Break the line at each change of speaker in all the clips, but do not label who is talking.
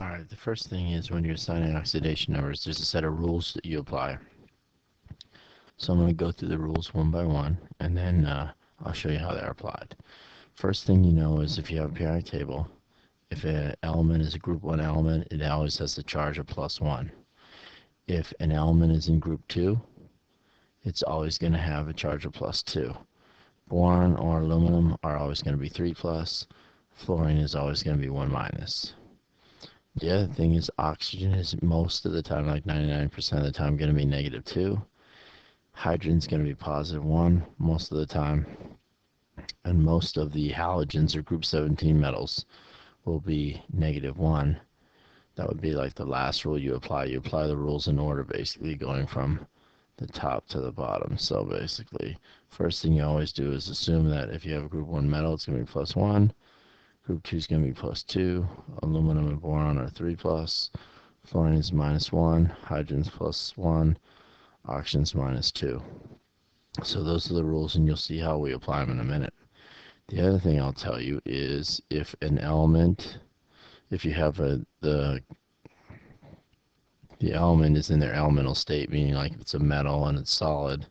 Alright, the first thing is when you're assigning oxidation numbers, there's a set of rules that you apply. So I'm going to go through the rules one by one, and then I'll show you how they're applied. First thing you know is if you have a periodic table, if an element is a group 1 element, it always has a charge of +1. If an element is in group 2, it's always going to have a charge of +2. Boron or aluminum are always going to be 3+. Fluorine is always going to be 1-. The other thing is oxygen is most of the time, like 99% of the time, going to be -2. Hydrogen's going to be +1 most of the time. And most of the halogens or group 17 metals will be -1. That would be like the last rule you apply. You apply the rules in order, basically, going from the top to the bottom. So basically, first thing you always do is assume that if you have a group 1 metal, it's going to be +1. Group 2 is going to be +2. Aluminum and boron are 3+. Fluorine is -1. Hydrogen's +1. Oxygen's -2. So those are the rules, and you'll see how we apply them in a minute. The other thing I'll tell you is if an element, if you have the element is in their elemental state, meaning like if it's a metal and it's solid,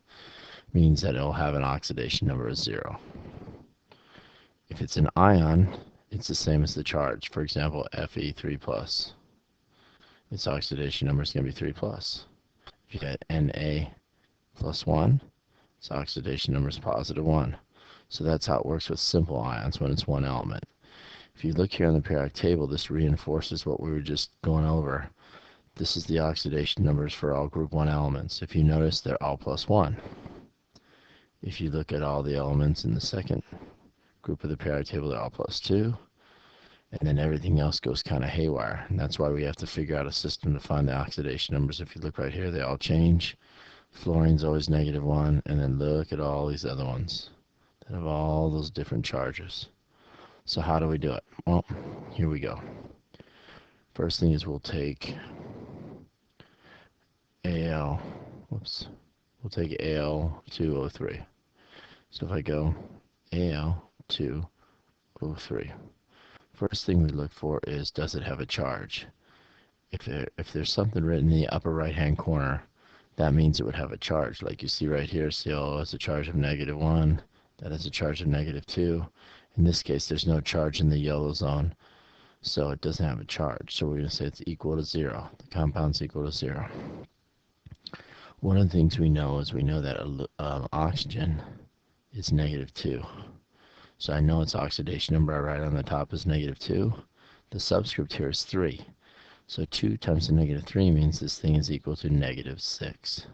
means that it'll have an oxidation number of 0. If it's an ion, it's the same as the charge. For example, Fe3+. Its oxidation number is going to be 3+. If you get Na+1, its oxidation number is +1. So that's how it works with simple ions when it's one element. If you look here on the periodic table, this reinforces what we were just going over. This is the oxidation numbers for all group 1 elements. If you notice, they're all +1. If you look at all the elements in the second group of the periodic table, they're all +2. And then everything else goes kind of haywire. And that's why we have to figure out a system to find the oxidation numbers. If you look right here, they all change. Fluorine's always -1. And then look at all these other ones that have all those different charges. So how do we do it? Well, here we go. First thing is we'll take we'll take Al2O3. So if I go Al2O3, first thing we look for is, does it have a charge? If there's something written in the upper right hand corner, that means it would have a charge. Like you see right here, ClO has a charge of -1, that has a charge of -2. In this case, there's no charge in the yellow zone, so it doesn't have a charge. So we're going to say it's equal to 0. The compound's equal to 0. One of the things we know is that oxygen is -2. So I know its oxidation number I write on the top is -2. The subscript here is 3. So 2 times the -3 means this thing is equal to -6.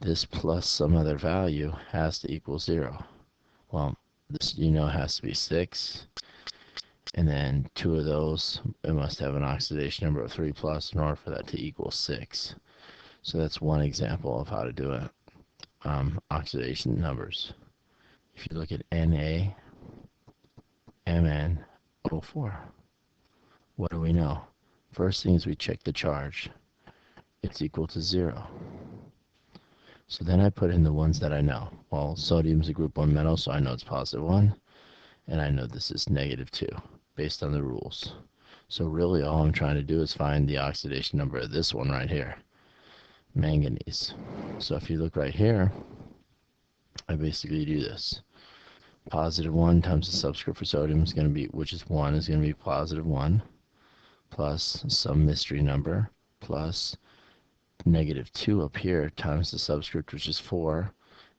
This plus some other value has to equal 0. Well, this has to be 6. And then 2 of those, it must have an oxidation number of 3+ in order for that to equal 6. So that's one example of how to do it. Oxidation numbers. If you look at NaMnO4, what do we know? First thing is we check the charge. It's equal to 0. So then I put in the ones that I know. Well, sodium's a group 1 metal, so I know it's +1. And I know this is -2, based on the rules. So really all I'm trying to do is find the oxidation number of this one right here, manganese. So if you look right here, I basically do this. +1 times the subscript for sodium is going to be, which is 1, is going to be +1, plus some mystery number, plus -2 up here times the subscript, which is 4,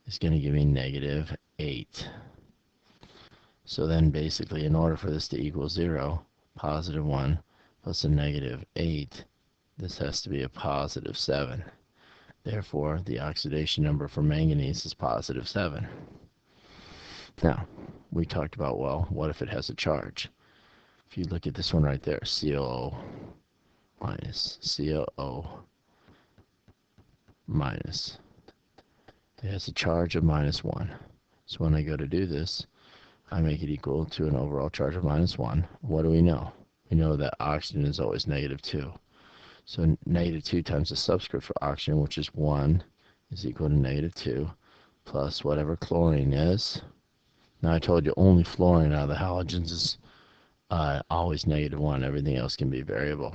is going to give me -8. So then basically, in order for this to equal 0, +1 plus a -8, this has to be a +7. Therefore, the oxidation number for manganese is +7. Now, we talked about, well, what if it has a charge? If you look at this one right there, ClO minus, ClO minus, it has a charge of -1. So when I go to do this, I make it equal to an overall charge of -1. What do we know? We know that oxygen is always -2. So -2 times the subscript for oxygen, which is 1, is equal to -2, plus whatever chlorine is. Now I told you only fluorine out of the halogens is always -1. Everything else can be variable.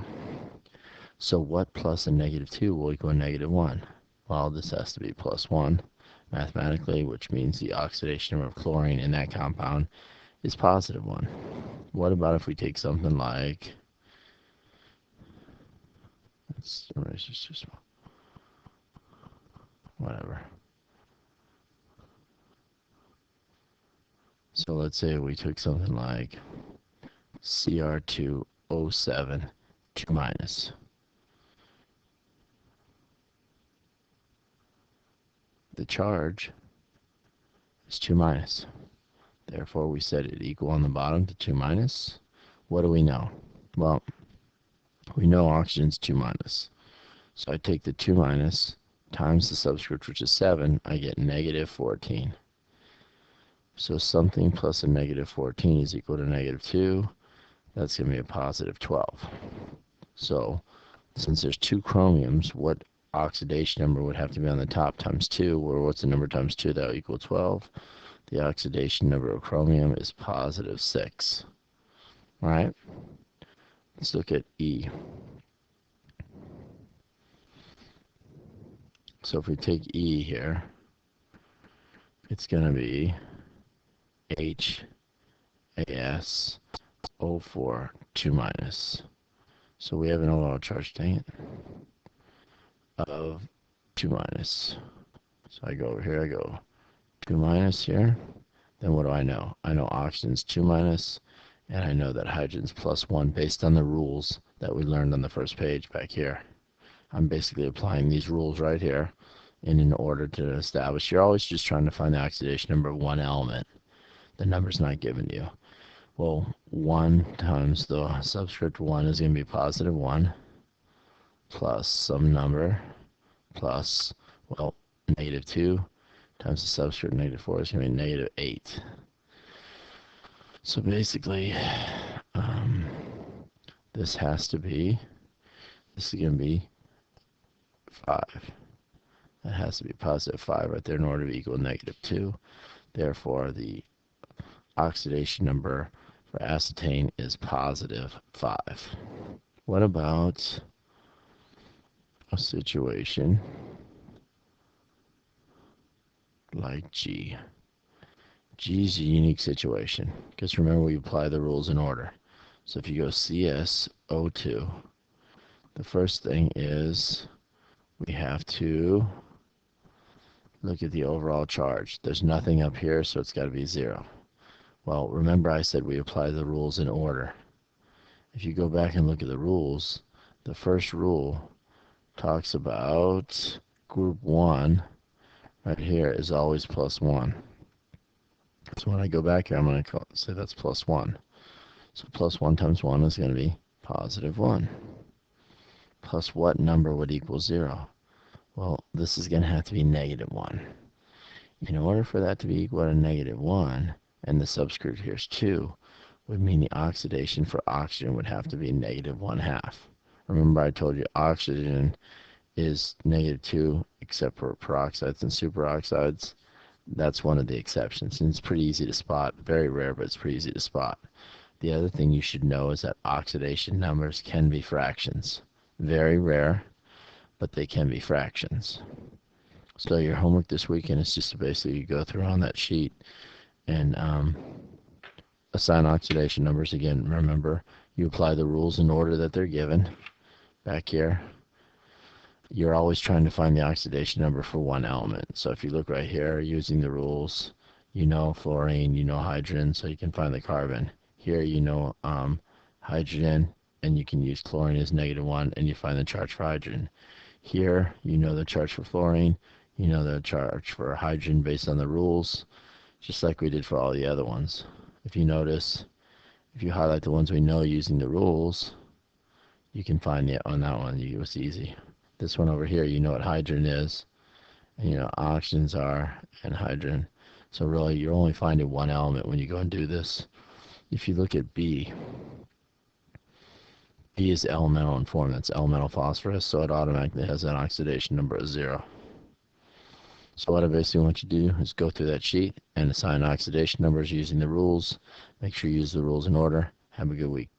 So what plus a -2 will equal -1? Well, this has to be +1 mathematically, which means the oxidation number of chlorine in that compound is +1. What about if we take something like, let's erase this too small, whatever. So let's say we took something like Cr2O7 2-. The charge is 2-. Therefore, we set it equal on the bottom to 2-. What do we know? Well, we know oxygen's 2-. So I take the 2- times the subscript, which is 7, I get -14. So something plus a -14 is equal to -2. That's going to be a +12. So since there's 2 chromiums, what oxidation number would have to be on the top times 2, or what's the number times 2? That will equal 12. The oxidation number of chromium is +6. All right, let's look at E. So if we take E here, it's going to be HAsO4 2-. So we have an overall charge, dang it, of 2-. So I go over here, I go 2- here. Then what do I know? I know oxygen's 2-, and I know that hydrogen's +1 based on the rules that we learned on the first page back here. I'm basically applying these rules right here in order to establish. You're always just trying to find the oxidation number of one element. The number's not given to you. Well, 1 times the subscript 1 is going to be +1 plus some number plus, well, -2 times the subscript -4 is going to be -8. So basically, this is going to be 5. That has to be +5 right there in order to equal -2. Therefore, the oxidation number for acetane is +5. What about a situation like G? G is a unique situation because remember we apply the rules in order. So if you go CsO2, the first thing is we have to look at the overall charge. There's nothing up here, so it's got to be 0. Well, remember I said we apply the rules in order. If you go back and look at the rules, the first rule talks about group 1 right here is always +1. So when I go back here, I'm going to say that's +1. So +1 times 1 is going to be +1. Plus what number would equal 0? Well, this is going to have to be -1. In order for that to be equal to -1, and the subscript here is 2, would mean the oxidation for oxygen would have to be -1/2. Remember I told you oxygen is -2 except for peroxides and superoxides. That's one of the exceptions, and it's pretty easy to spot. Very rare, but it's pretty easy to spot. The other thing you should know is that oxidation numbers can be fractions. Very rare, but they can be fractions. So your homework this weekend is just to basically go through on that sheet and assign oxidation numbers. Again, remember, you apply the rules in order that they're given. Back here, you're always trying to find the oxidation number for one element. So if you look right here, using the rules, you know fluorine, you know hydrogen, so you can find the carbon. Here you know hydrogen, and you can use chlorine as -1, and you find the charge for hydrogen. Here you know the charge for fluorine, you know the charge for hydrogen based on the rules, just like we did for all the other ones. If you notice, if you highlight the ones we know using the rules, you can find it on that one. It's easy. This one over here, you know what hydrogen is, and you know oxygens are, and hydrogen. So really, you're only finding one element when you go and do this. If you look at B, B is elemental in form. That's elemental phosphorus, so it automatically has an oxidation number of 0. So what I basically want you to do is go through that sheet and assign oxidation numbers using the rules. Make sure you use the rules in order. Have a good week.